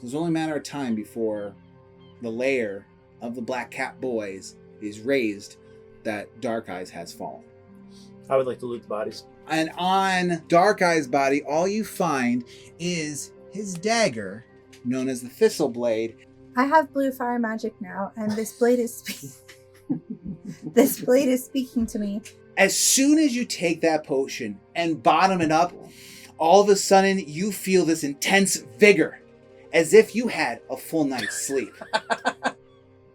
It's only a matter of time before the lair of the Black Cat Boys is raised that Dark Eyes has fallen. I would like to loot the bodies. And on Dark Eyes' body, all you find is his dagger, known as the Thistle Blade. I have blue fire magic now, and this blade is this blade is speaking to me. As soon as you take that potion and bottom it up, all of a sudden you feel this intense vigor, as if you had a full night's sleep.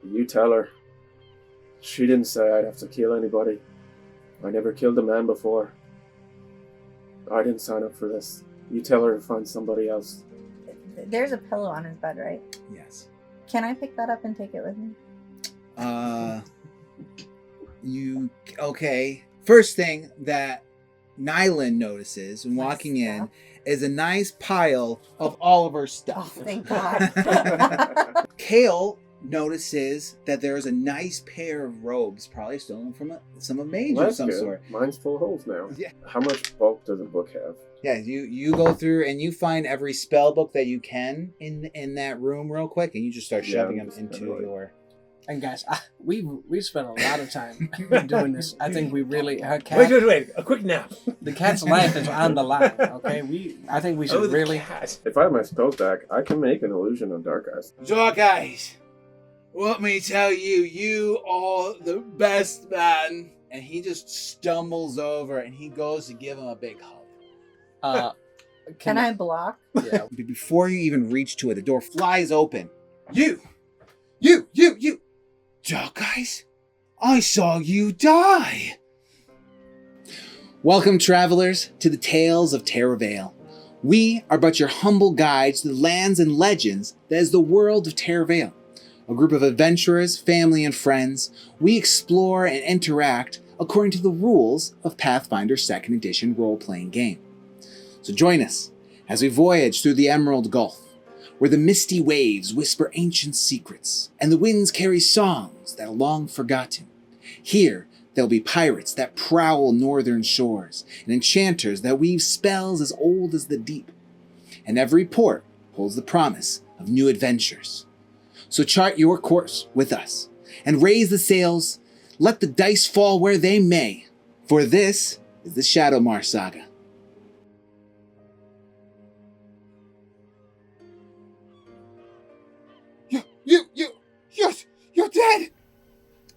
You tell her. She didn't say I'd have to kill anybody. I never killed a man before. I didn't sign up for this. You tell her to find somebody else. There's a pillow on his bed, right? Yes. Can I pick that up and take it with me? Okay. First thing that Nighlynn notices when walking in is a nice pile of all of her stuff. Oh, thank God. Kale notices that there's a nice pair of robes, probably stolen from some of mage of some sort. Mine's full of holes now. Yeah. How much bulk does a book have? Yeah, you go through and you find every spell book that you can in that room real quick, and you just start shoving them into your... And guys, we've spent a lot of time doing this. I think we really... Wait. A quick nap. The cat's life is on the line, okay? I think we should really... Cat. If I have my spells back, I can make an illusion of Dark Eyes. Dark Eyes, let me tell you, you are the best man. And he just stumbles over and he goes to give him a big hug. Can I block? Yeah. Before you even reach to it, the door flies open. You! Dark Eyes, I saw you die! Welcome, travelers, to the Tales of Terravale. We are but your humble guides to the lands and legends that is the world of Terravale. A group of adventurers, family, and friends, we explore and interact according to the rules of Pathfinder 2nd Edition role-playing game. So join us as we voyage through the Emerald Gulf, where the misty waves whisper ancient secrets, and the winds carry songs that are long forgotten. Here, there'll be pirates that prowl northern shores, and enchanters that weave spells as old as the deep. And every port holds the promise of new adventures. So chart your course with us, and raise the sails, let the dice fall where they may, for this is the Shadowmar Saga. You're dead!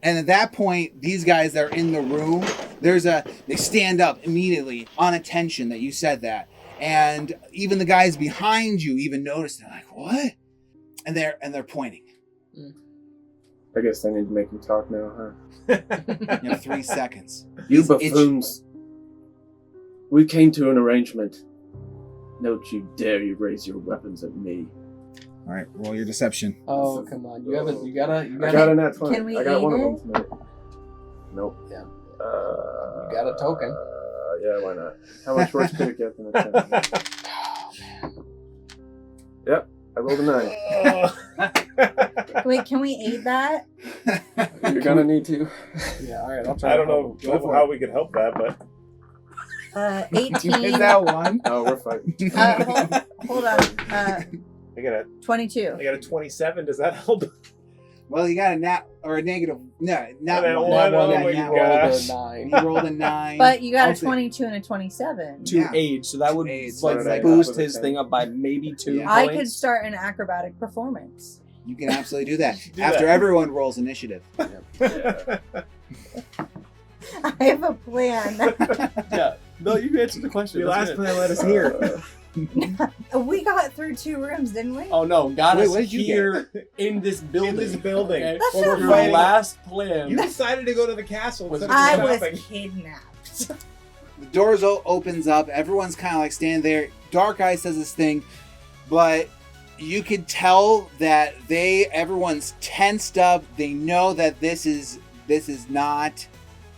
And at that point, these guys that are in the room, they stand up immediately on attention that you said that. And even the guys behind you even notice, they're like, what? And they're pointing. I guess I need to make him talk now, huh? You have 3 seconds. You buffoons. We came to an arrangement. Don't you dare you raise your weapons at me. All right, roll your deception. Oh, come on. You gotta. I got a nat 20. Can we I got one aid of them tonight. Nope. Yeah. You got a token. Yeah, why not? How much worse could it get than a 10? Oh, man. Yep, I rolled a 9. Wait, can we aid that? You're gonna need to. Yeah, all right. I'll try. I don't know how we could help that, but 18. Is that one? Oh, we're fighting. Hold on. I got 22. a 27. Does that help? Well, you got a nat or a negative. No, not And a one. one, oh Yeah, my you rolled gosh. a 9. You rolled a 9. But you got I'll a say- 22 and a 27. To Yeah. age, so that would Age, so did I boost have a his 10? thing up by maybe 2 Yeah. I points. could start an acrobatic performance. You can absolutely do that. Do After that. everyone rolls initiative. I have a plan. Yeah. No, you answered the question. Your That's last it. plan let us hear. We got through 2 rooms, didn't we? Oh no, got Wait, us what did you here in this building. In this building. Okay? That's Well, not we're Your fighting. last plan. You decided to go to the castle. Was instead of I going was shopping. kidnapped. The doors opens up. Everyone's kind of like standing there. Dark Eye says this thing, but you could tell that everyone's tensed up. They know that this is not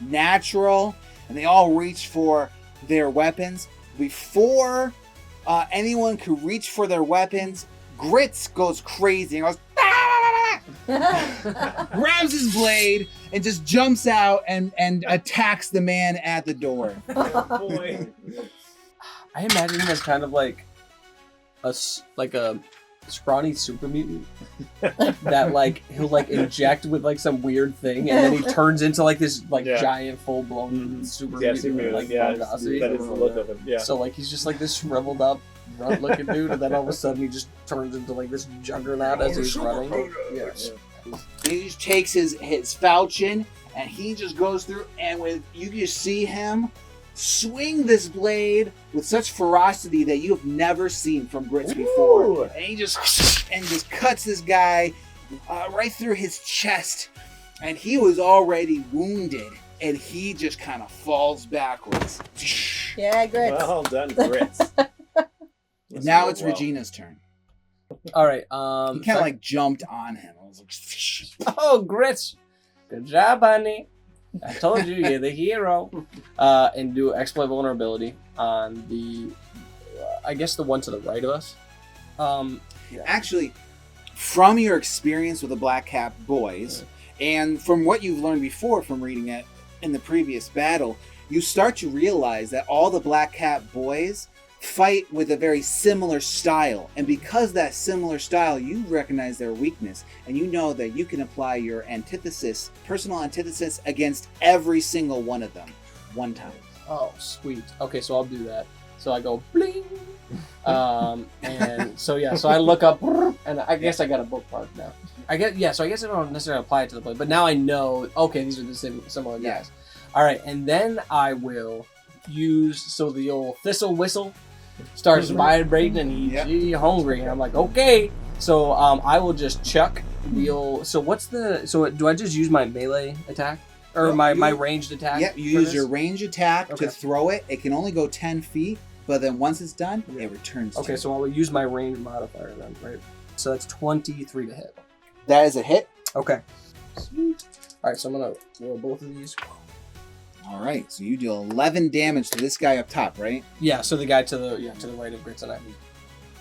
natural, and they all reach for their weapons. Before anyone could reach for their weapons, Grits goes crazy and goes, grabs his blade and just jumps out and attacks the man at the door. Oh, boy. I imagine him as kind of like a scrawny super mutant that like he'll like inject with like some weird thing, and then he turns into like this like giant full blown super mutant with, like Bongossi. That is the look of him. Yeah. So like he's just like this shriveled up runt looking dude, and then all of a sudden he just turns into like this juggernaut as he's running. Yes. He just takes his falchion and he just goes through, and you just see him swing this blade with such ferocity that you have never seen from Grits before. And he just cuts this guy right through his chest, and he was already wounded, and he just kind of falls backwards. Yeah, Grits. Well done, Grits. Now it's Regina's turn. All right. He kind of like jumped on him. I was like, oh, Grits, good job, honey. I told you, you're the hero. And do exploit vulnerability on the, I guess the one to the right of us. Actually, from your experience with the Black Cap boys, and from what you've learned before from reading it in the previous battle, you start to realize that all the Black Cap boys fight with a very similar style, and because that similar style, you recognize their weakness, and you know that you can apply your personal antithesis against every single one of them one time. Oh, sweet. Okay, so I'll do that. So I go bling, and so I look up, and I guess I got a bookmark now. So I guess I don't necessarily apply it to the play, but now I know. Okay, these are the similar guys. Yeah. All right, and then I will use the old thistle whistle. Starts vibrating, and he's hungry, and I'm like, okay. So I will just chuck the old. So do I just use my melee attack or my ranged attack? Yep, you use your range attack to throw it. It can only go 10 feet, but then once it's done, it returns. Okay, so I will use my range modifier then, right? So that's 23 to hit. That is a hit. Okay. Sweet. All right, so I'm gonna roll both of these. All right, so you do 11 damage to this guy up top, right? Yeah, so the guy to the right of Grits and I.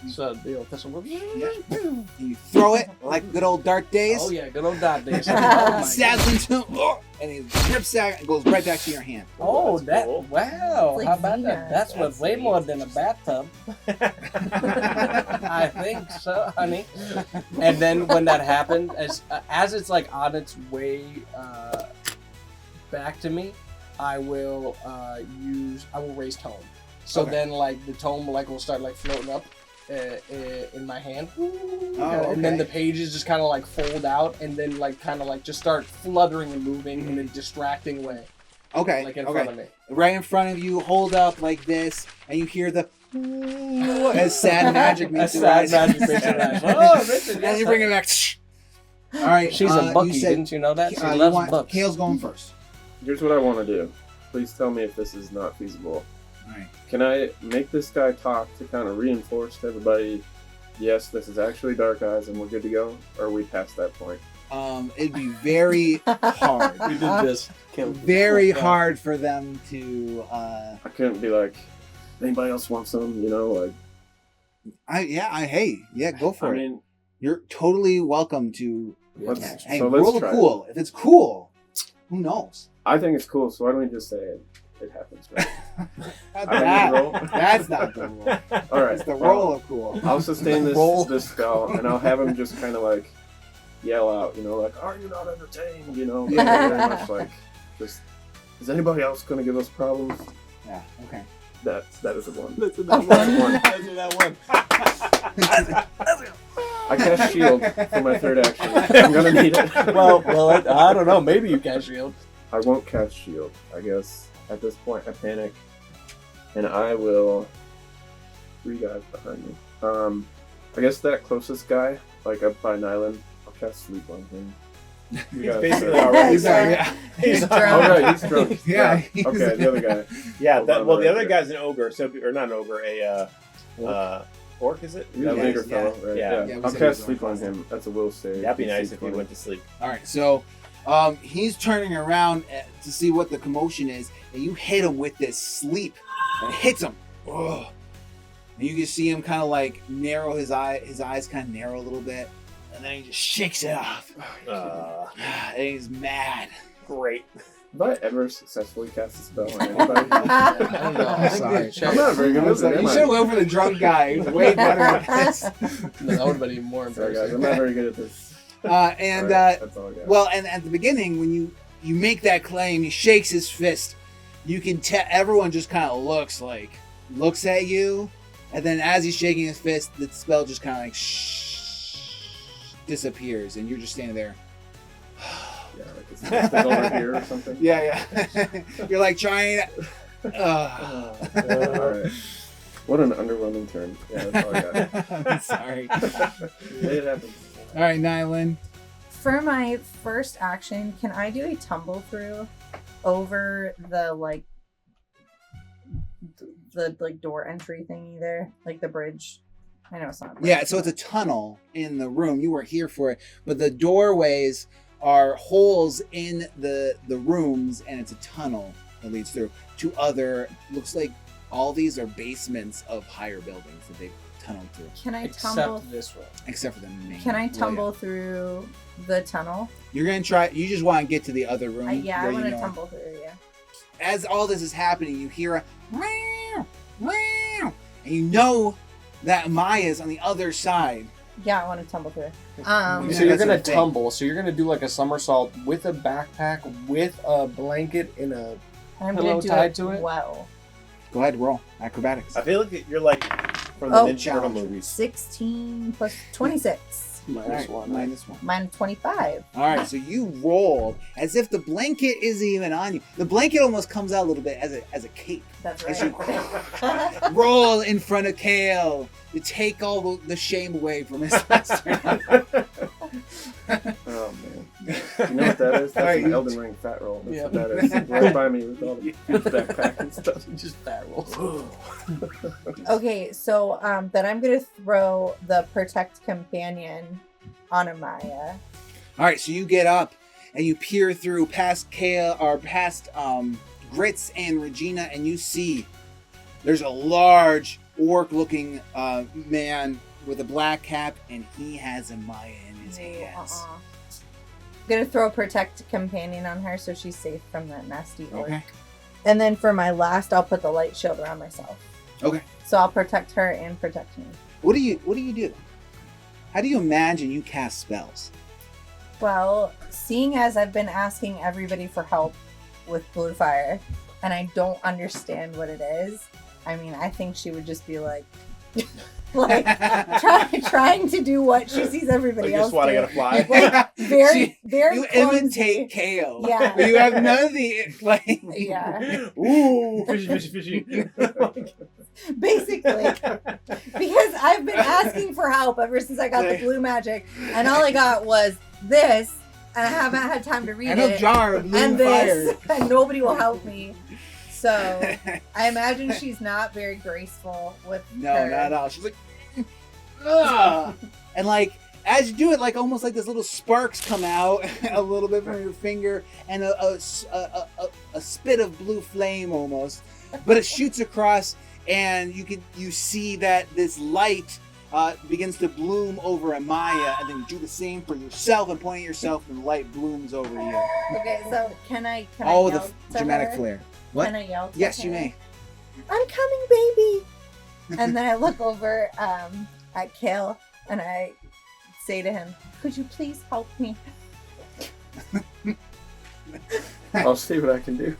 So the old thistle. And you throw it like good old Dark Days. Oh yeah, good old Dark Days. Stabs into him, and he rips that and goes right back to your hand. Oh, that cool. Wow! Like How about Xena. that? That's worth way more than a bathtub. I think so, honey. And then when that happened, as it's like on its way back to me, I will raise tome. So then like the tome will start floating up in my hand. And then the pages just kind of fold out, and then just start fluttering and moving in a distracting way. Okay. In front of me. Right in front of you, hold up like this, and you hear the as sad magic makes it rise. Oh, Richard, And you bring it back. All right. She's a bookie, didn't you know that? She loves books. Kale's going first. Here's what I want to do. Please tell me if this is not feasible. All right. Can I make this guy talk to kind of reinforce to everybody, yes, this is actually Dark Eyes and we're good to go? Or are we past that point? It'd be very hard. We did this. Very hard for them to. I couldn't be like, anybody else want some? Go for it. mean, You're totally welcome to. let's Hey, try roll it. cool. If it's cool, who knows? I think it's cool, so why don't we just say it happens, right? That's not the rule. All right. It's the roll of cool. I'll sustain this spell, and I'll have him just kind of yell out, are you not entertained? Very much just, is anybody else going to give us problems? Yeah, okay. That is a one. That's that one. I cast shield for my third action. I'm going to need it. Well, I don't know. Maybe you cast shield. I won't cast shield. I guess at this point I panic, and I will. 3 guys behind me. I guess that closest guy, up by Nighlynn, I'll cast sleep on him. You He's guys basically are- already. He's already- He's Oh, drunk. right, he's drunk. Yeah, Okay, the other guy. Yeah. Hold on, Well, the right other there. guy's an ogre. So, or not an ogre, orc, is it? He's That a was- bigger fellow, right? Yeah. Yeah, we I'll said he was cast sleep on on him. That's a will save. That'd be DC nice if he 20. went to sleep. All right, so he's turning around to see what the commotion is, and you hit him with this sleep, and it hits him. Ugh. And you can see him kind of like narrow his eyes kind of narrow a little bit, and then he just shakes it off, and he's mad. Great. Have I ever successfully cast a spell on anybody? I don't know. I think Sorry. we checked. I'm not very good at You should have went for the drunk guy. He's way better at this. No, that would have been even more Sorry guys, embarrassing. I'm not very good at this. And Alright, that's all I got. well, and at the beginning when you make that claim, he shakes his fist. You can tell everyone just kind of looks at you, and then as he's shaking his fist, the spell just kind of like disappears, and you're just standing there. Yeah, like is something over here or something? Yeah. You're like trying. Alright. What an underwhelming turn. Yeah, that's all I got. I'm sorry. It happens. All right, Nighlynn. For my first action, can I do a tumble through over the door entry thingy there, like the bridge? I know it's not. a bridge, Yeah, so it's a tunnel in the room. You weren't here for it, but the doorways are holes in the rooms, and it's a tunnel that leads through to other. Looks like all these are basements of higher buildings that they've tunneled through, Can I tumble? Except this one. except for the main. Can I layout. tumble through the tunnel? You're gonna try. You just want to get to the other room. I where want you to know- tumble through. Yeah. As all this is happening, you hear a meow, meow, and you know that Maya's on the other side. Yeah, I want to tumble through. Yeah, So you're that's gonna the thing. tumble. So you're gonna do like a somersault with a backpack, with a blanket, in a. I'm Pillow gonna do tied it to it? well. Go ahead, roll acrobatics. I feel like you're like from the Oh. Ninja Turtle Challenge. movies. 16 plus 26. All right, -1. minus one. Mine 25. All right, so you rolled as if the blanket isn't even on you. The blanket almost comes out a little bit as a cape. That's As right. Roll in front of Kale to take all the shame away from his master. Oh man. You know what that is? That's Alright, an you- Elden Ring fat roll. That's Yeah. what that is. Right by me with all the backpack and stuff. Just fat rolls. Okay, so then I'm gonna throw the protect companion on Amaya. All right, so you get up and you peer through past Kale or past Grits and Regina, and you see there's a large orc-looking man with a black cap, and he has Amaya in his hands. I'm gonna throw protect companion on her so she's safe from that nasty orc. Okay. And then for my last, I'll put the light shield around myself. Okay. So I'll protect her and protect me. What do you do? How do you imagine you cast spells? Well, seeing as I've been asking everybody for help with blue fire, and I don't understand what it is, I mean, I think she would just be like, trying to do what she sees everybody Like, you else just want to do. get a fly. Like, very You clumsy. imitate Kale. Yeah. But you have none of the like. Yeah, Ooh, fishy. basically, because I've been asking for help ever since I got the blue magic, and all I got was this, and I haven't had time to read And a it, jar of blue and fire. this, and nobody will help me. So I imagine she's not very graceful with No, her. not at all. She's like, ugh. And like, as you do it, like almost like this little sparks come out a little bit from your finger, and a spit of blue flame almost, but it shoots across, and you see that this light begins to bloom over Amaya, and then you do the same for yourself, and point at yourself, and the light blooms over you. Okay, so can I All with yell a to dramatic her? flair. What? Can I yell to Yes, her? you may. I'm coming, baby. And then I look over at Kale and I say to him, "Could you please help me?" I'll see what I can do.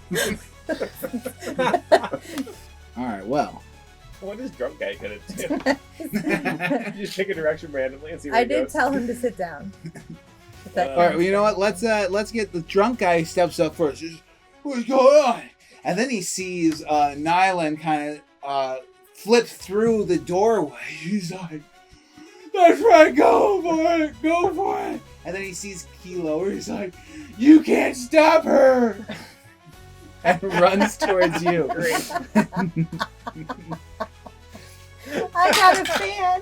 All right. Well. What is drunk guy gonna do? You just pick a direction randomly and see where I he did goes. tell him to sit down. If that All All right, counts. well, you know what? Let's get the drunk guy steps up first. He's, what's going on? And then he sees Nighlynn kind of flip through the doorway. He's like, That's right, go for it, go for it. And then he sees Kilo, where he's like, you can't stop her. And runs towards you. I got a fan.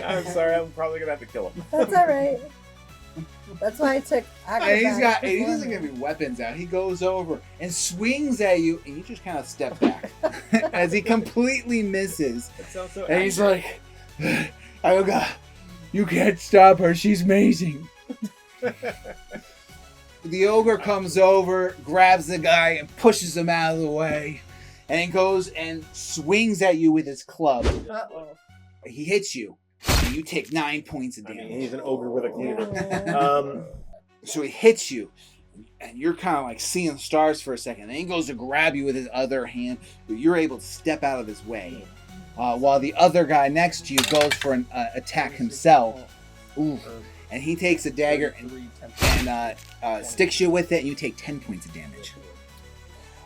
I'm sorry, I'm probably gonna have to kill him. That's all right. That's why I took. And he doesn't give me weapons out. He goes over and swings at you, and you just kind of step back as he completely misses. That sounds so And he's like, "Oh God, you can't stop her. She's amazing." The ogre comes over, grabs the guy, and pushes him out of the way, and he goes and swings at you with his club. Uh-oh. He hits you, and you take 9 points of I damage. mean, he's an ogre with a cleaver. So he hits you, and you're kind of like seeing stars for a second. Then he goes to grab you with his other hand, but you're able to step out of his way. While the other guy next to you goes for an attack himself. Ooh. And he takes a dagger and sticks you with it, and you take 10 points of damage.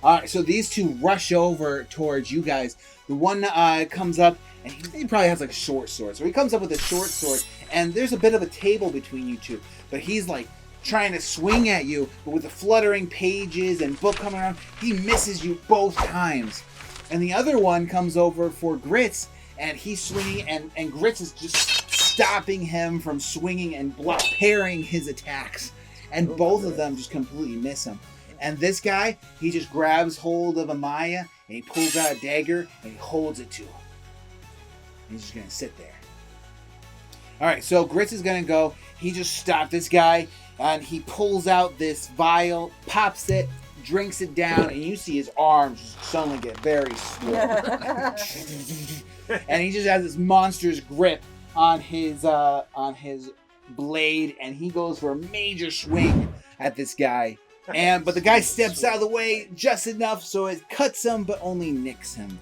Alright, so these two rush over towards you guys. The one comes up, and he probably has like a short sword. So he comes up with a short sword, and there's a bit of a table between you two. But he's like trying to swing at you, but with the fluttering pages and book coming around, he misses you both times. And the other one comes over for Grits, and he's swinging, and Grits is just stopping him from swinging and parrying his attacks. And both of them just completely miss him. And this guy, he just grabs hold of Amaya, and he pulls out a dagger, and he holds it to him. And he's just going to sit there. Alright, so Grits is going to go. He just stopped this guy, and he pulls out this vial, pops it, drinks it down, and you see his arms just suddenly get very swole. And he just has this monstrous grip on his blade, and he goes for a major swing at this guy. But the guy steps out of the way just enough so it cuts him, but only nicks him.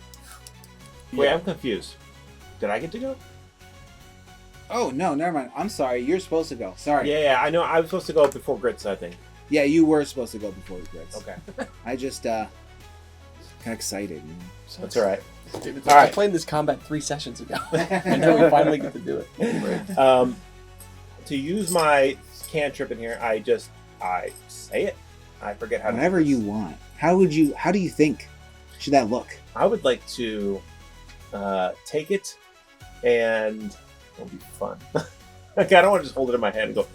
Wait, I'm confused. Did I get to go? Oh no, never mind. I'm sorry. You're supposed to go. Sorry. Yeah, I know. I was supposed to go before Grits, I think. Yeah, you were supposed to go before Grits. Okay. I just kind of excited. You know? That's all right. Dude, All I right. played this combat 3 sessions ago. And now we finally get to do it. To use my cantrip in here, I say it. I forget how Whatever to do you this. want. How do you think should that look? I would like to take it, and it'll be fun. Like, I don't want to just hold it in my hand and go.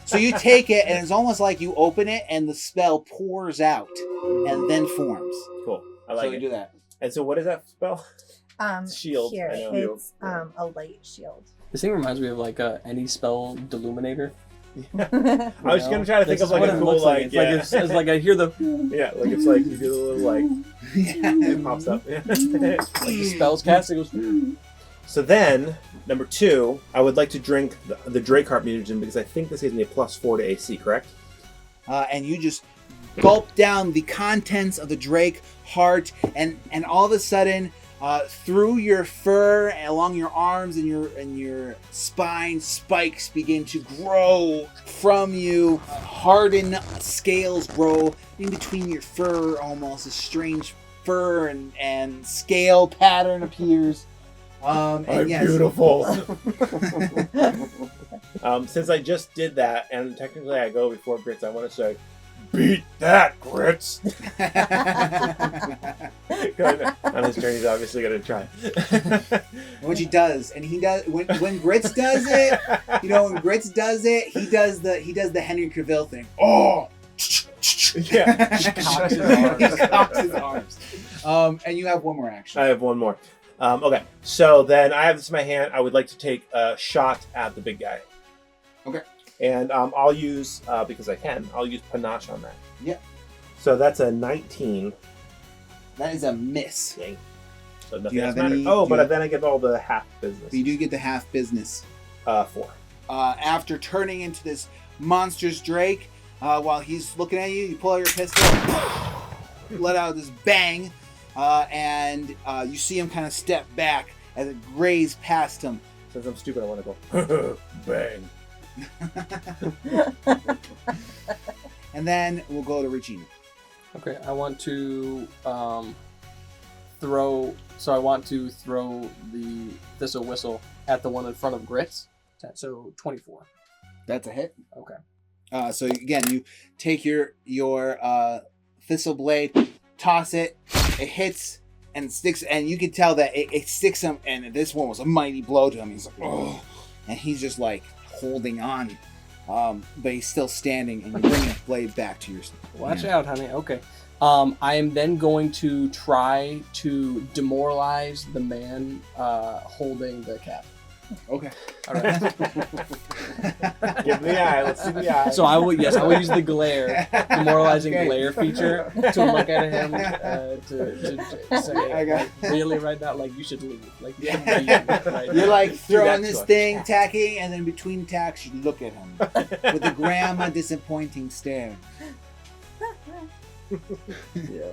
So you take it, and it's almost like you open it, and the spell pours out, and then forms. Cool. I like so you it. do that. And so, what is that spell? Shield, Here, I know. it's a light shield. This thing reminds me of like any spell deluminator. I was gonna try to think This of is like what a it cool looks like. like, It's like it's like I hear the yeah, like it's like you do a little like it pops up. like the spells cast. It goes. So then, number 2, I would like to drink the Drakeheart mutagen because I think this gives me a +4 to AC, correct? And you just gulp down the contents of the Drake heart, and all of a sudden, through your fur, and along your arms and your spine, spikes begin to grow from you. Hardened scales grow in between your fur, almost a strange fur and scale pattern appears. And yes. Beautiful. Since I just did that, and technically I go before Grits, I want to say, beat that, Grits! On his turn, he's obviously going to try. Which he does, and he does when Grits does it. You know, when Grits does it, he does the Henry Cavill thing. Oh, Yeah. he cocks his arms. And you have one more action. I have one more. Okay, so then I have this in my hand. I would like to take a shot at the big guy. Okay. And I'll use, because I can, I'll use panache on that. Yep. So that's a 19. That is a miss. Dang. So Do nothing you else have matters. any- Oh, do you but have- then I get all the half business. But you do get the half business. 4. After turning into this monstrous Drake, while he's looking at you, you pull out your pistol, let out this bang, and you see him kind of step back as it grazes past him. Since I'm stupid, I want to go, bang. And then we'll go to Regina. Okay, I want to throw So I want to throw the Thistle Whistle at the one in front of Grits. So 24. That's a hit. Okay. So again, you take your thistle blade, toss it, it hits and sticks, and you can tell that it sticks him. And this one was a mighty blow to him. He's like, oh, and he's just like holding on, but he's still standing. And you bring the blade back to your. Watch out, honey. Okay. I am then going to try to demoralize the man holding the cat. Okay. All right. Give him the eye. Let's see the eye. So I will use the glare, demoralizing glare feature to look at him to say, like, really right now, like you should leave. Like you should leave right You're now. like throwing this thing, tacking, and then between tacks, you look at him with a grandma disappointing stare. Yeah.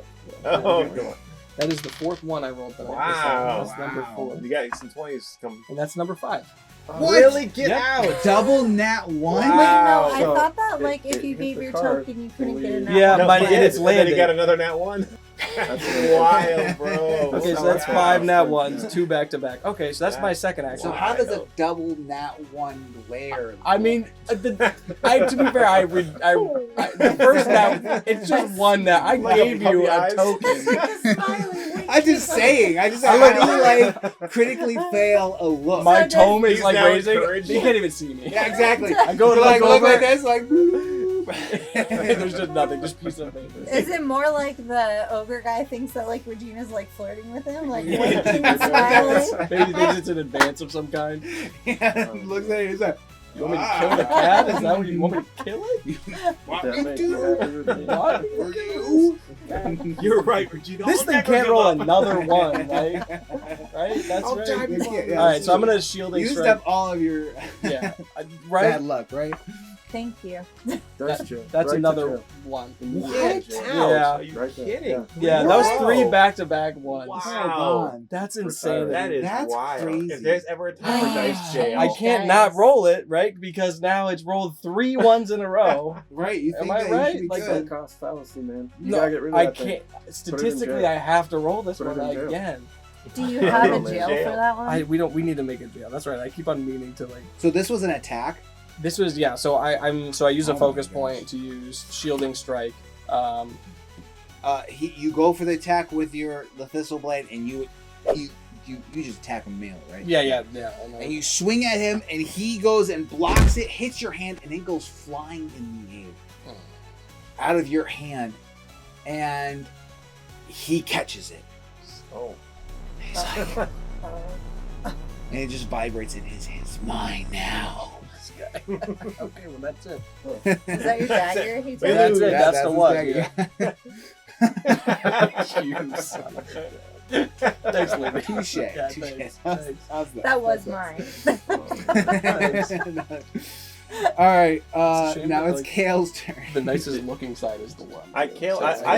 Oh, come on. That is the fourth one I rolled tonight. Wow. That's number 4. You got some 20s coming. And that's number 5. What? Really? Get Yep. out. Double nat 1? Wait, no, Wow. I So, thought that, it- like, if it you hit gave the your card. token, you couldn't get a nat Yeah, one. but it it's is. And then landed. he got another nat 1. That's wild, bro. Okay, so Wow. that's 5 nat 1s, 2 back to back. Okay, so that's my second action. So how does a double nat 1 glare? I mean, to be fair, the first nat, it's just one nat. I Like gave you puppy a eyes. token. I'm just saying. How do you like critically fail a look? My So tome is He's like now raising. encouraged. You can't even see me. Yeah, exactly. I go to like look look over. like this, like. There's just nothing, just piece of paper. Is it more like the ogre guy thinks that, like, Regina's, like, flirting with him? Like, Yeah. winking and smiling? Maybe he thinks it's an advance of some kind. Yeah, looks at it. He's like, You want me to kill the cat? Is that what you want me to kill it? what That we makes you do happy with me. What? for you? You're right, Regina. This I'll thing never can't give roll up. another one, right? Right? That's I'll right. drive you Yeah, All right, so I'm gonna shielding Used strike. up all of your Yeah, bad right. luck, right? Thank you. That's true. That's Right to another jail. one. What? Yeah. Are you Right there. kidding? Yeah, that was Wow. 3 back-to-back ones. Wow. That's insane. That is That's wild. crazy. If there's ever a time for dice jail, I can't not roll it, right? Because now it's rolled 3 ones in a row. Right? You Am think I that right? You should be Like good. That cost fallacy, man. You No, gotta get rid of I that thing. can't. Statistically, jail. I have to roll this Put it one in jail. again. Do you have a Oh, man. jail for that one? We need to make a jail. That's right. I keep on meaning to like. So this was an attack. This was So I use a Oh my focus gosh. point to use shielding strike. You go for the attack with the thistle blade, and you just attack him melee, right? Yeah. I know. And you swing at him, and he goes and blocks it, hits your hand, and it goes flying in the air, out of your hand, and he catches it. oh, He's like, and it just vibrates in his hand. It's mine now. Okay, well that's it. Is that your dagger? He Wait, said? That's it. Yeah, That's the his one. dagger. You son of a- Thanks, Libby. Touche. Yeah, Touche. thanks. How's that? That was mine. All right. It's a shame Now that, it's like, Kale's turn. The nicest looking side is the one. I it's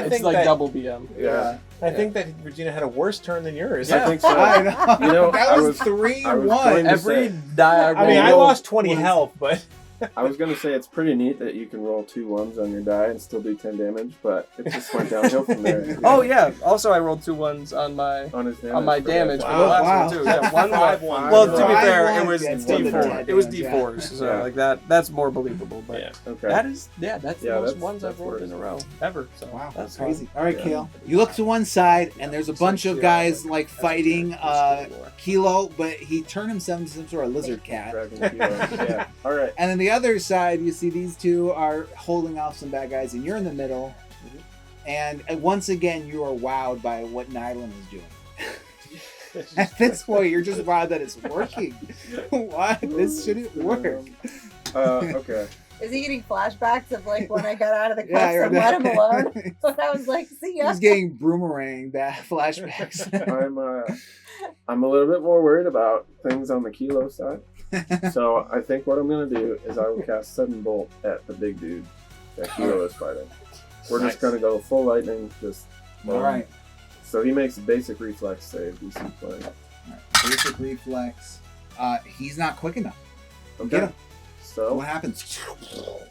think like that- double BM. Yeah. I think that Regina had a worse turn than yours. Yeah. I think so. I know. You know, that I was was 3-1. going to Every say- die I I mean, I roll lost 20 was- health, but I was gonna say it's pretty neat that you can roll 2 1s on your die and still do 10 damage, but it just went downhill from there. Oh yeah. Also, I rolled 2 1s on my On his damage. on my for that. damage for the Wow. last Wow. one too. Yeah, one Five one. one. Well, to be Five fair, one. it was Yeah, it's still D4. the It was damage, yeah. D4s, so Yeah. like that. That's more believable. But yeah. Okay. that's the Yeah, most that's- ones I've that's rolled in a row ever. So Wow, that's that's crazy. fun. All right, Yeah. Kale. You look to one side, and there's a bunch of guys like fighting Kilo, but he turned himself into some sort of lizard cat. Dragon Kilo. Yeah. All right. And then the other side, you see these two are holding off some bad guys, and you're in the middle. And once again, you are wowed by what Nighlynn is doing. At this point, you're just wowed that it's working. Why? This shouldn't work. Okay. Is he getting flashbacks of, like, when I got out of the cuffs Yeah, you're and let him alone? But I was like, see ya. He's getting boomerang that flashbacks. I'm a little bit more worried about things on the Kilo side. So I think what I'm gonna do is I will cast Sudden Bolt at the big dude that Kilo is fighting. We're Nice. just gonna go full lightning, just All right. So he makes a basic reflex save, DC 20. Basic reflex. He's not quick enough. Get Okay. him. So, What happens?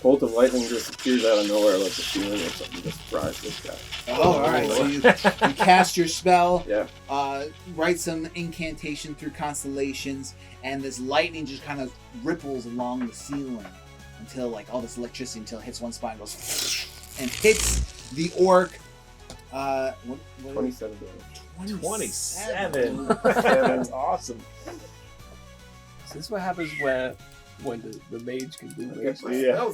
bolt of lightning just appears out of nowhere like the ceiling or something. Just fries this guy. Oh, all right. So you cast your spell. Yeah. Write some incantation through constellations, and this lightning just kind of ripples along the ceiling until like all this electricity until it hits one spot and goes and hits the orc. What 27 damage. 27. That's awesome. Is this what happens when the mage can do mage? Yeah. When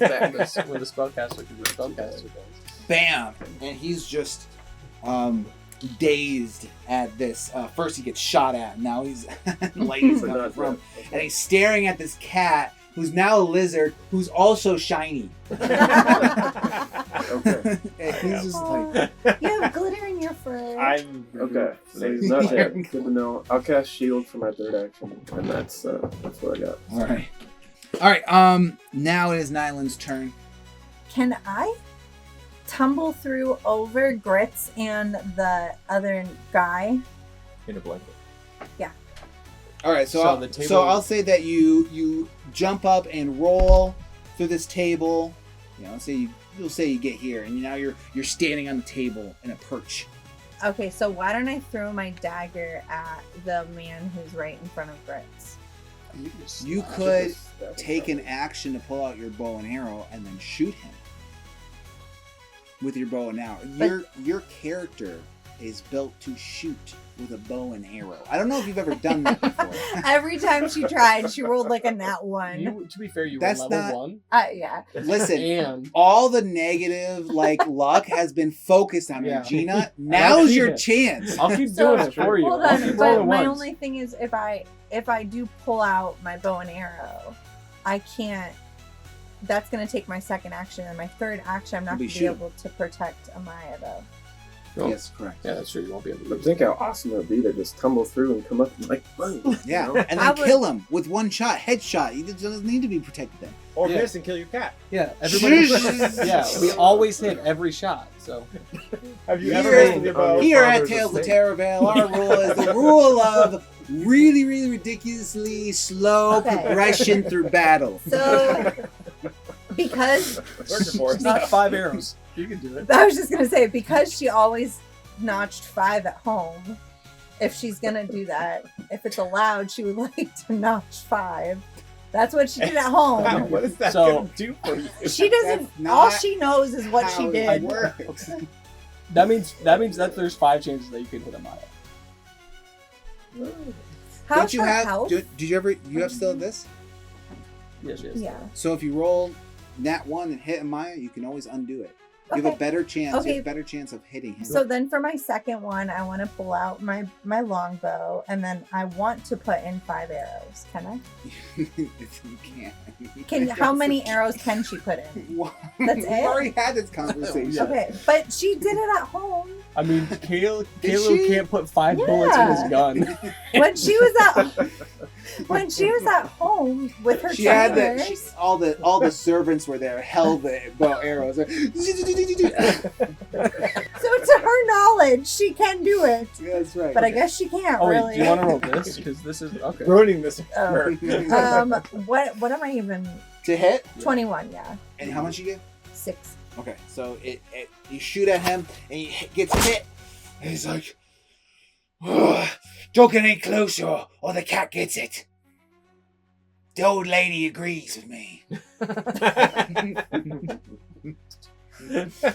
the spellcaster can do spellcaster things. Bam! And he's just dazed at this. First he gets shot at, now he's lightning's coming from. And he's staring at this cat who's now a lizard who's also shiny. Okay. And he's just like, You have glitter in your fur. I'm Okay. So he's not dead. Good to know. I'll cast shield for my third action, and that's what I got. Alright, now it is Nighlyn's turn. Can I tumble through over Grits and the other guy? in a blanket. Alright, so, So the table- so I'll say that you jump up and roll through this table. You know, you'll say you get here, and now you're standing on the table in a perch. Okay, so why don't I throw my dagger at the man who's right in front of Grits? You could take an action to pull out your bow and arrow and then shoot him with your bow and arrow. Your character is built to shoot with a bow and arrow. I don't know if you've ever done that before. Every time she tried, she rolled like a nat 1. To be fair, you were That's level not- 1. Yeah. Listen, And all the negative luck has been focused on Yeah. Regina. Now's keep your it. chance. I'll keep So, doing it for you. Hold I'll on, keep but rolling my once. only thing is if I do pull out my bow and arrow, I can't. That's gonna take my second action, and my third action, I'm not You'll be gonna be shooting. able to protect Amaya though. Oh. Yes, correct. Yeah, that's true. You won't be able to But use think how awesome it would be to just tumble through and come up and like, boom. Yeah, You know? and I then would- kill him with one shot, headshot. He doesn't need to be protected then. Or Yeah. miss and kill your cat. Yeah, everybody. Yeah, we always hit every shot. So Have you Here- ever missed with your bow? Here at father's Tales of estate. Terravale, our rule is the rule of really, really ridiculously slow Okay. progression through battle. So because Working for us. it's not 5 arrows. You can do it. I was just gonna say because she always notched 5 at home. If she's gonna do that, if it's allowed, she would like to notch 5. That's what she did at Wow, home. what is that So- going to do for you? She doesn't. That's not All she knows is what How she it did. works. That means that there's 5 chances that you can hit Amaya. How's Don't you her have? health? Did you ever? You have still this? Yes, yes. Yeah. So if you roll nat 1 and hit Amaya, you can always undo it. You have a Okay. better chance. Okay. You have a better chance of hitting him. So then for my second one, I want to pull out my longbow, and then I want to put in 5 arrows. Can I? you can't. How many arrows can she put in? That's it? We already had this conversation. Yeah. Okay, but she did it at home. I mean, Caleb Did she? can't put 5 bullets in his Yeah. gun. When she was at home with her She had trainers. the all the servants were there, held the bow arrows. So to her knowledge, she can do it. Yeah, that's right. But I guess she can't Oh wait, really. do you want to roll this? Because this is okay. Ruining this. Oh. What am I even? To hit, 21, yeah. and how much you get? 6. Okay, so it you shoot at him and he gets hit, and he's like, "Ugh, don't get any closer, or the cat gets it." The old lady agrees with me.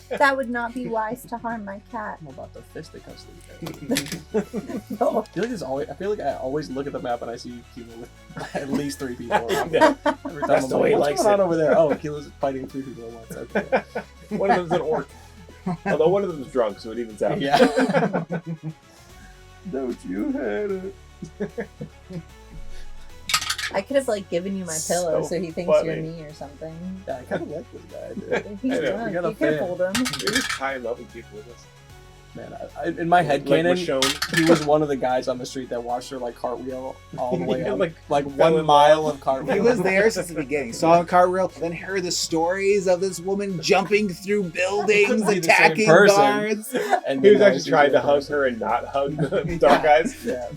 That would not be wise to harm my cat. I'm about to fisticuffs these guys. No. I feel like I always look at the map and I see Kilo with at least 3 people around. Yeah. Every time That's I'm the like, way he what's likes going on it." over there? Oh, Kilo's fighting 3 people at once. Okay. One of them's an orc. Although one of them's drunk, so it evens out. Yeah. Don't you hate it? I could have given you my pillow so he thinks you're funny. me or something. Yeah, I kind of like this guy. Dude. He's I know, drunk. we got a You could have fan. pulled him. You're just high loving people with us. Man, in my head Like canon, Michonne. he was one of the guys on the street that watched her like cartwheel all the way Yeah, up, like, like fell 1 in mile love. of cartwheel. He was there since the beginning. Saw a cartwheel, then heard the stories of this woman jumping through buildings, Couldn't be the same attacking person. guards. And He was then actually trying to hug her and not hug the dark eyes. Yeah,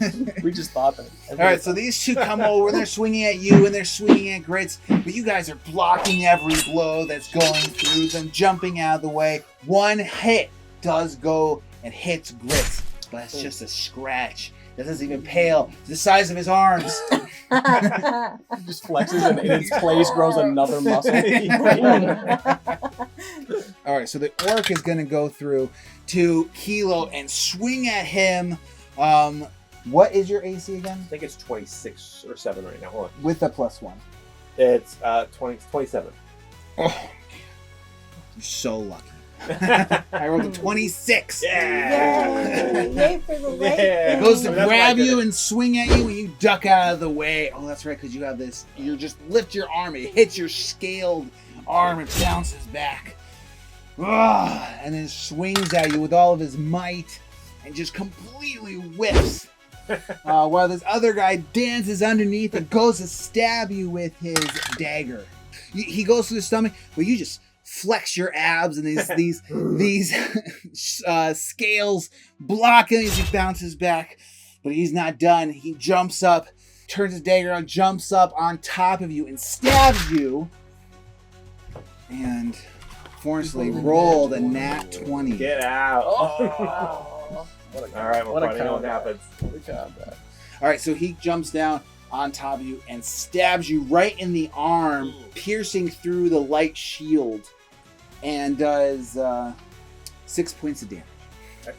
we just thought that. All right, so these two come over and they're swinging at you and they're swinging at Grits, but you guys are blocking every blow that's going through them, jumping out of the way. One hit does go and hits Grits, but it's just a scratch. That doesn't even pale. It's the size of his arms. He just flexes and in its place grows another muscle. All right, so the orc is going to go through to Kilo and swing at him. What is your AC again? I think it's 26 or 7 right now. Hold on. With a +1. It's 27. Oh, you're so lucky. I rolled a 26. Yay! Yay for the late. Yeah. It goes to That's why I grab did you it. and swing at you, and you duck out of the way. Oh, that's right, because you have this. You just lift your arm, it hits your scaled arm, and bounces back. Ah, and then swings at you with all of his might, and just completely whiffs. While this other guy dances underneath and goes to stab you with his dagger. He goes to the stomach, but you just flex your abs, and these scales block him as he bounces back. But he's not done. He jumps up, turns his dagger on, jumps up on top of you, and stabs you. And fortunately rolled a nat 20. Get out. Oh. All right, we're What a finding out what combat. happens. All right, so he jumps down on top of you and stabs you right in the arm, piercing through the light shield, and does 6 points of damage. Okay.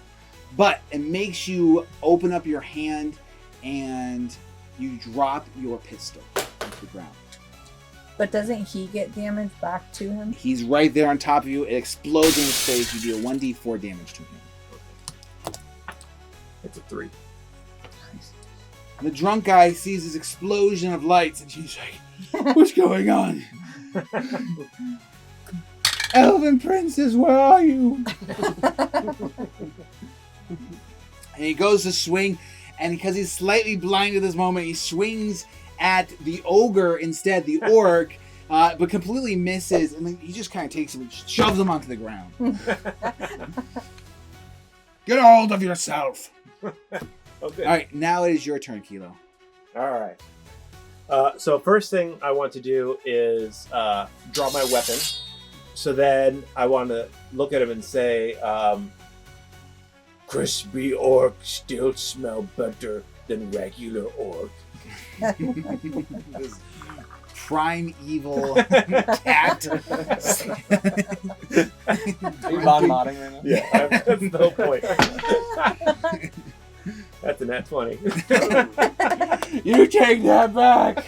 But it makes you open up your hand and you drop your pistol to the ground. But doesn't he get damage back to him? He's right there on top of you. It explodes in his face. You do a 1d4 damage to him. It's a 3. The drunk guy sees this explosion of lights and he's like, "What's going on? Elven Princess, where are you?" And he goes to swing, and because he's slightly blind at this moment, he swings at the ogre instead, the orc, but completely misses, and then he just kind of takes him and shoves him onto the ground. Get a hold of yourself. Okay. All right, now it is your turn, Kilo. All right. So first thing I want to do is draw my weapon. So then I want to look at him and say, "Crispy orc still smell better than regular orc." This primeval cat. Are you bon-modding right now? Yeah, that's the whole point. That's a nat 20. You take that back.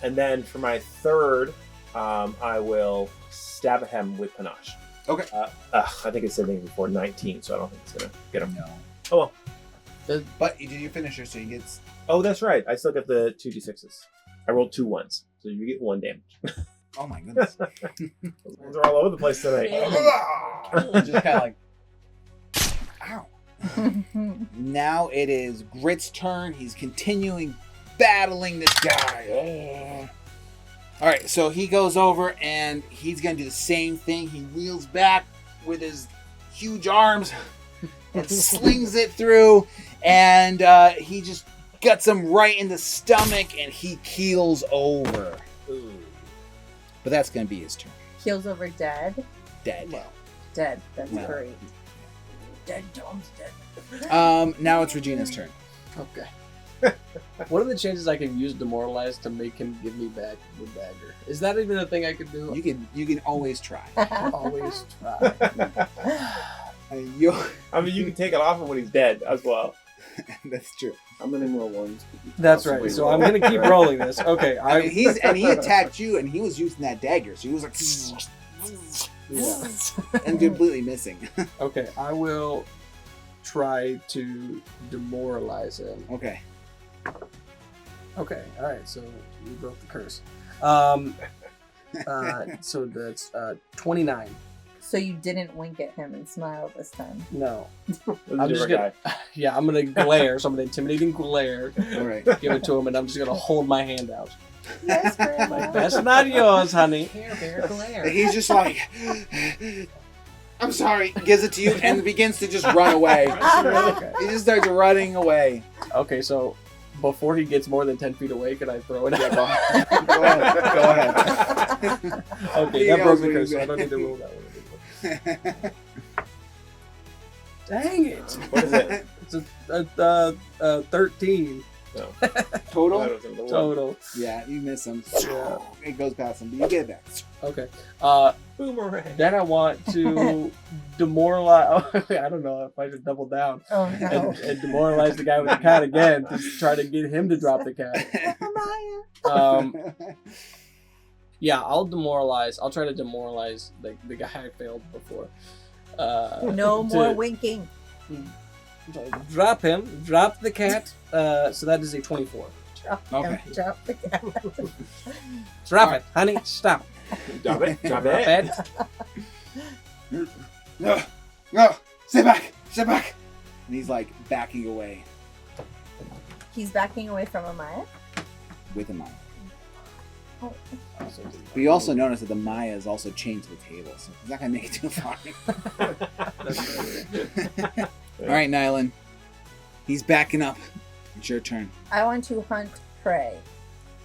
And then for my third, I will stab at him with panache. Okay. I think I said anything before 19, so I don't think it's gonna get him. No. Oh well. But you did your finisher, so he gets. Oh, that's right. I still get the 2d6s. I rolled 2 1s, so you get 1 damage. Oh my goodness. Those ones are all over the place tonight. Just kind of like. Ow. Now it is Grit's turn. He's continuing battling this guy. All right, so he goes over and he's gonna do the same thing. He wheels back with his huge arms and slings it through, and he just guts him right in the stomach, and he keels over. Ooh. But that's gonna be his turn. Keels over dead. Dead. Dead. That's No. great. Dead Tom's dead. Now it's Regina's turn. Okay. What are the chances I can use Demoralize to make him give me back the dagger? Is that even a thing I could do? You can always try. Always try. I mean, you. I mean, you can take it off him when he's dead as well. That's true. How many more ones? That's right. So I'm gonna keep rolling this. Okay. I mean, he attacked you, and he was using that dagger, so he was like, Yeah. and completely missing. Okay. I will try to demoralize him. Okay. Okay. All right. So we broke the curse. So that's 29. So you didn't wink at him and smile this time. No. I'm I'm just gonna. Yeah, I'm gonna glare. So I'm gonna intimidating glare. All right. Give it to him, and I'm just gonna hold my hand out. Yes, Grandma. Like, that's not yours, honey. Care Bear glare. And he's just like, I'm sorry, gives it to you and begins to just run away. Okay. He just starts running away. Okay, so before he gets more than 10 feet away, can I throw it Yeah, out? go ahead. Okay, He that broke yells the when curse, he's so I don't need to roll that one. Dang it! What is it? It's a 13 No. Total? That was in the one. total. Yeah, you miss him. Yeah. It goes past him, but you get it back. Okay. Boomerang. Then I want to demoralize. I don't know if I should double down Oh no. and demoralize the guy with the cat again to try to get him to drop the cat. Amaya. Yeah, I'll demoralize. I'll try to demoralize the guy I failed before. No more to winking. Drop him. Drop the cat. So that is a 24. Okay. Drop the cat. Drop it, honey. Stop. Drop it. Drop Drop it. it. No, no, sit back. And he's like backing away He's backing away from Amaya. with a Maya. Oh. But you also notice that the Maya is also chained to the table, so he's not going to make it too far. All right, Nighlynn. He's backing up. It's your turn. I want to hunt prey.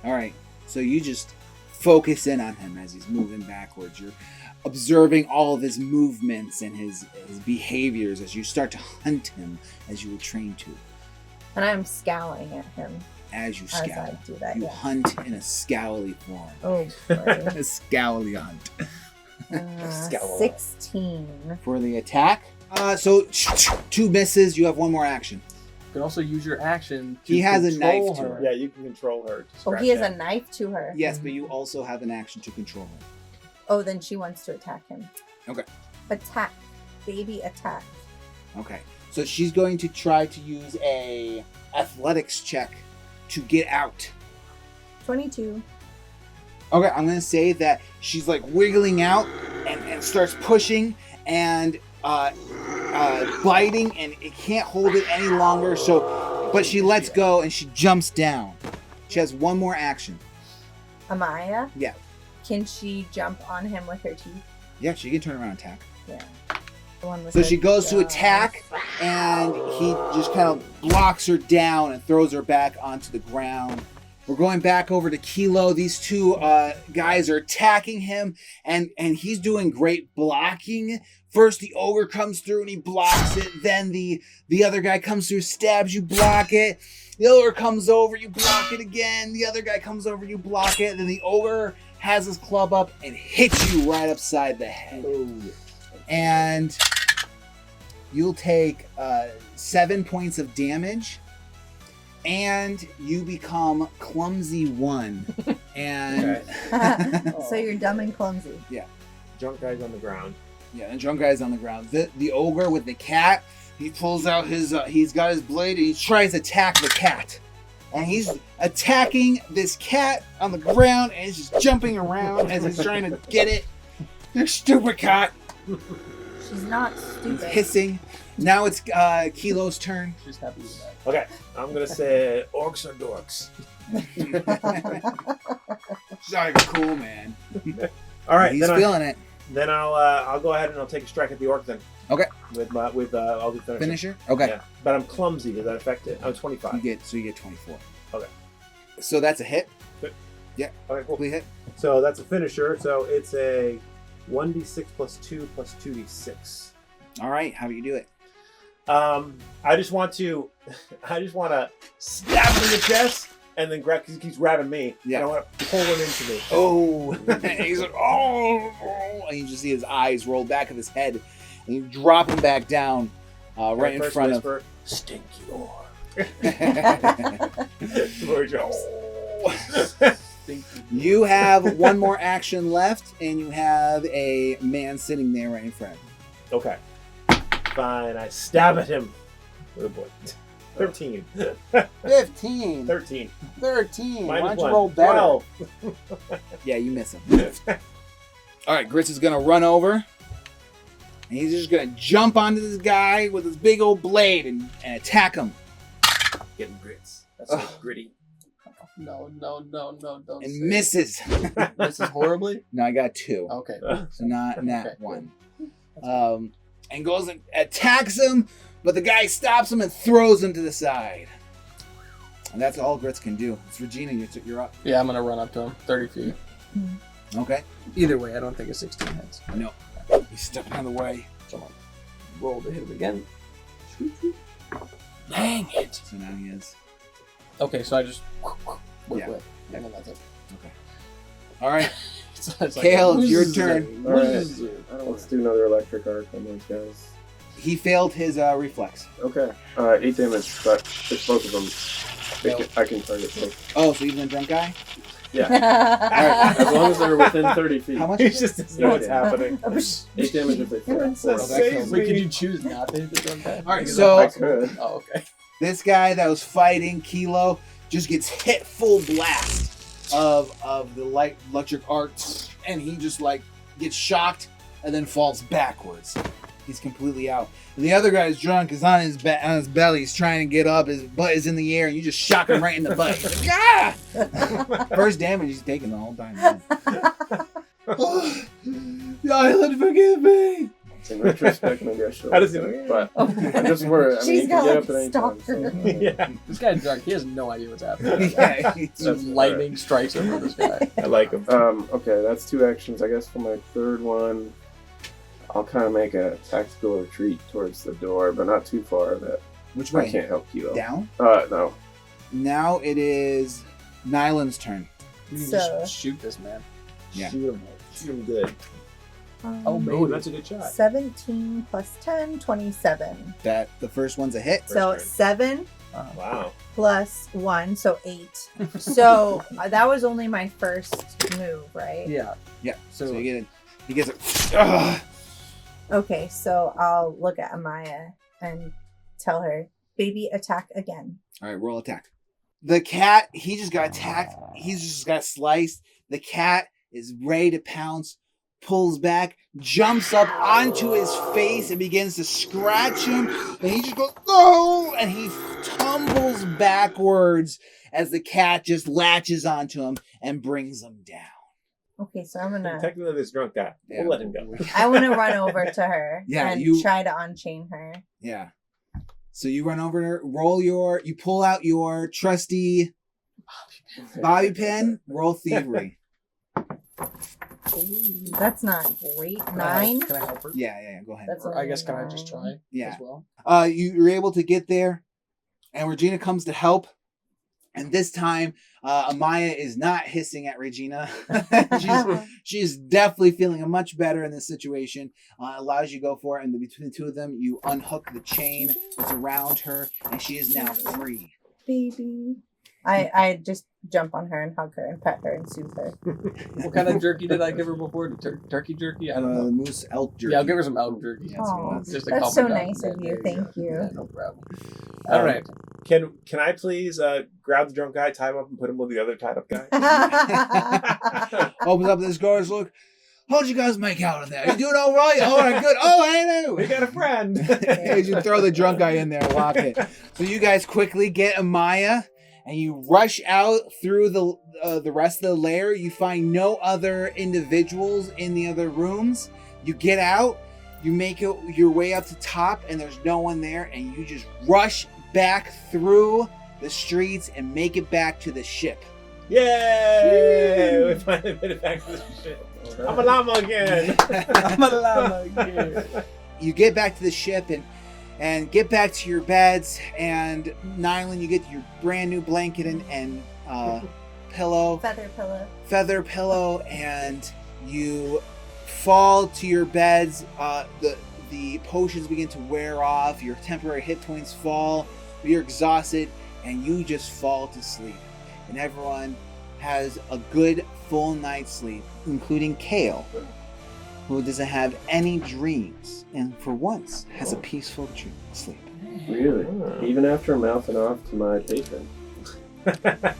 All right, so you just focus in on him as he's moving backwards. You're observing all of his movements and his behaviors as you start to hunt him as you were trained to. And I'm scowling at him As you as scowl. I do that. You Yeah. hunt in a scowly form. Oh, A boy. scowly hunt. Scowl. 16. For the attack, so 2 misses. You have 1 more action. You can also use your action to He has a control knife to her. her. Yeah, you can control her. to Oh, scratch he has at. a knife to her. Yes, but you also have an action to control her. Oh, then she wants to attack him. Okay. Attack. Baby attack. Okay, so she's going to try to use a athletics check to get out. 22. Okay, I'm gonna say that she's like wiggling out and starts pushing and biting, and it can't hold it any longer. So, but she lets go and she jumps down. She has 1 more action. Amaya? Yeah. Can she jump on him with her teeth? Yeah, she can turn around and attack. Yeah. The one with So her she goes to jaws. attack, and he just kind of blocks her down and throws her back onto the ground. We're going back over to Kilo. These 2 guys are attacking him, and he's doing great blocking. First, the ogre comes through and he blocks it. Then the other guy comes through, stabs you, block it. The ogre comes over, you block it again. The other guy comes over, you block it. Then the ogre has his club up and hits you right upside the head. And you'll take 7 points of damage, and you become clumsy 1. And So you're dumb and clumsy. Drunk guy's on the ground. yeah, the drunk guy's on the ground. The ogre with the cat, he pulls out he's got his blade and he tries to attack the cat. And he's attacking this cat on the ground and he's just jumping around as he's trying to get it. You stupid cat! She's not He's stupid. hissing. Now it's Kilo's turn. She's happy with that. Okay, I'm gonna say orcs or dorks. She's not even cool, man. All right, He's then feeling it. I'll go ahead and I'll take a strike at the orc then. Okay. I'll do finisher. Finisher? Okay. Yeah, but I'm clumsy. Does that affect it? I'm 25. You get 24. Okay. So that's a hit. Okay, cool. Complete hit. So that's a finisher. So it's a 1d6 plus 2 plus 2d6. All right. How do you do it? I just want to stab him in the chest and then grab, because he keeps grabbing me. Yeah. And I want to pull him into me. Oh. And he's like, oh. And you just see his eyes roll back of his head, and you drop him back down right in First front whisper, stinky ore. Before he drops. You have 1 more action left, and you have a man sitting there right in front. Okay. Fine. I stab at him. Oh boy. 13. 15. 13. 13. Why Minus don't you 1. roll better? 12. Yeah, you miss him. All right, Grits is going to run over, And he's just gonna jump onto this guy with his big old blade and attack him. Getting grits. That's so gritty. No, don't And say misses. it. Misses horribly? No, I got 2. Okay. So not in that Okay, one. And goes and attacks him, but the guy stops him and throws him to the side. And that's all Grits can do. It's Regina, you're up. Yeah, I'm going to run up to him. 30 feet. Okay. Either way, I don't think a 16 hits. No. He's stepping out of the way. So I'll roll to hit him again. Dang it. So now he is. Okay, so I just whip. Yeah. And then that's it. Okay. All right. It's like, Kale, it's your turn. All right. Let's do another electric arc on those guys. He failed his reflex. Okay. 8 damage, but it's both of them. I can target both. Oh, so even the drunk guy? Yeah. As long as they're within 30 feet. How much? He just doesn't know what's happening. 8 damage if they fail. Everyone says saves Wait, me. could you choose not to hit the drunk guy? All right, Because so- I could. Oh, okay. This guy that was fighting Kilo just gets hit full blast of the light electric arc, and he just like gets shocked and then falls backwards. He's completely out. And the other guy's drunk, is on his belly. He's trying to get up. His butt is in the air, and you just shock him right in the butt. He's like, ah! First damage he's taking the whole time. Nighlynn, forgive me. In retrospect, maybe I should. How does he look? But I'm just worried. I mean, She's he got can get like up at any stalker. time. So, Yeah, This guy's drunk. He has no idea what's happening. Yeah, he's- Just lightning strikes over this guy. I like him. Okay, that's 2 actions. I guess for my third one, I'll kind of make a tactical retreat towards the door, but not too far that Which I way? can't help Kilo. Down? No. Now it is Nyland's turn. You can So- just shoot this man. Yeah. Shoot him good. Oh, man. Oh, that's a good shot. 17 plus 10, 27. That the first one's a hit. So turn. 7 Wow. plus 1, so 8. So that was only my first move, right? Yeah. Yeah. So, So you get it. Okay, so I'll look at Amaya and tell her, baby, attack again. All right, roll attack. The cat, he just got attacked. He's just got sliced. The cat is ready to pounce, pulls back, jumps up onto his face and begins to scratch him. And he just goes, oh! And he tumbles backwards as the cat just latches onto him and brings him down. Okay, so I'm gonna. Technically, this drunk guy. Yeah. We'll let him go. I want to run over to her Yeah, and you- try to unchain her. Yeah. So you run over there, you pull out your trusty bobby pin, roll thievery. That's not great. 9. Can I help her? Yeah, go ahead. That's Or I guess can I just 9. try Yeah. as well? You're able to get there, and Regina comes to help. And this time, Amaya is not hissing at Regina. she's definitely feeling much better in this situation. Allows you to go for it, and between the two of them, you unhook the chain that's around her, and she is now free. Baby. I just jump on her and hug her and pet her and soothe her. What kind of jerky did I give her before? Turkey jerky? I don't know. Moose elk jerky. Yeah, I'll give her some elk jerky. Yeah, that's what it Aw, was. Just a that's couple so drops. nice of you. There Thank go. you. Yeah, no problem. All right. Can I please grab the drunk guy, tie him up, and put him with the other tied up guy? Opens up this doors. Look, how'd you guys make out in there? You doing all right? All right, good. Oh, hey, We got a friend. As you throw the drunk guy in there, lock it. So you guys quickly get Amaya, and you rush out through the rest of the lair. You find no other individuals in the other rooms. You get out. You make your way up to top, and there's no one there, and you just rush back through the streets and make it back to the ship. Yay! We finally made it back to the ship. I'm a llama again. I'm a llama again. You get back to the ship and get back to your beds, and Nighlynn, you get your brand new blanket and pillow, feather pillow, and you fall to your beds. The potions begin to wear off. Your temporary hit points fall. You're exhausted, and you just fall to sleep. And everyone has a good full night's sleep, including Kale, who doesn't have any dreams, and for once has a peaceful sleep. Really? Even after mouthing off to my patron.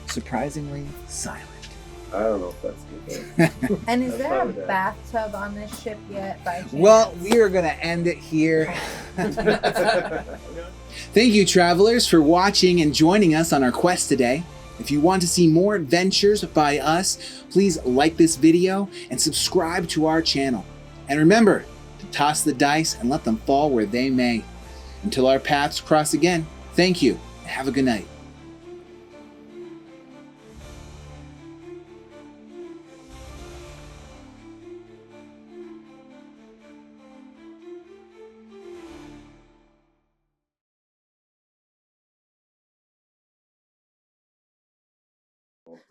Surprisingly silent. I don't know if that's good. And is That's there a probably bad. bathtub on this ship yet? By chance? Well, we are going to end it here. Thank you, travelers, for watching and joining us on our quest today. If you want to see more adventures by us, please like this video and subscribe to our channel. And remember to toss the dice and let them fall where they may. Until our paths cross again, thank you and have a good night.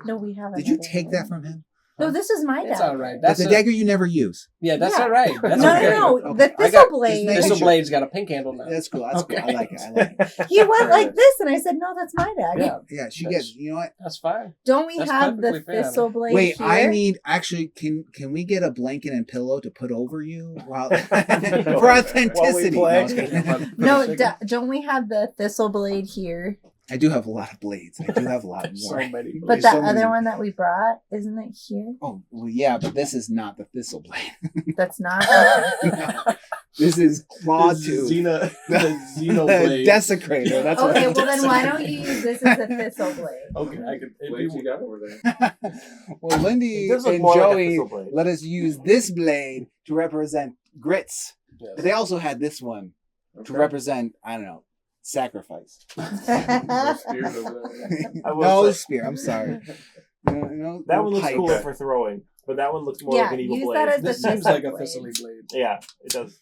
No, we haven't. Did you take that from him? No, this is my It's dagger. all right. That's a dagger you never use. Yeah, that's Yeah. all right. That's No, okay. no. Okay. The I thistle got- blade. Just Thistle sure. blade's got a pink handle now. That's cool. That's Okay. cool. I like it. I like it. He went like this, and I said, "No, that's my dagger." Yeah, Yeah, she That's- gets. You know what? that's fine. Don't we That's have the perfectly fair. thistle blade Wait, here? I need actually. Can we get a blanket and pillow to put over you while for authenticity? While we No, I was play. kidding. No, don't we have the thistle blade here? I do have a lot of blades. I do have a lot So more. many. But There's that so other many. one that we brought, isn't it here? Oh, well, yeah, but this is not the thistle blade. That's not. No, this is claw This is tooth. the The Xenoblade. desecrator. That's what Okay, it well is. then why don't you use this as a thistle blade? Okay, I can. If Blades you, you got over there. Well, Lindy It does look and more like a Joey thistle blade. let us use this blade to represent grits. yes. But they also had this one to Okay. represent, I don't know, sacrifice. No spears over there. I will No say- spear. I'm sorry. No, That no one looks pipe. cooler for throwing, but that one looks more Yeah, like an evil use blade. that as This the seems thistle like a blade. thistly blade. Yeah, it does.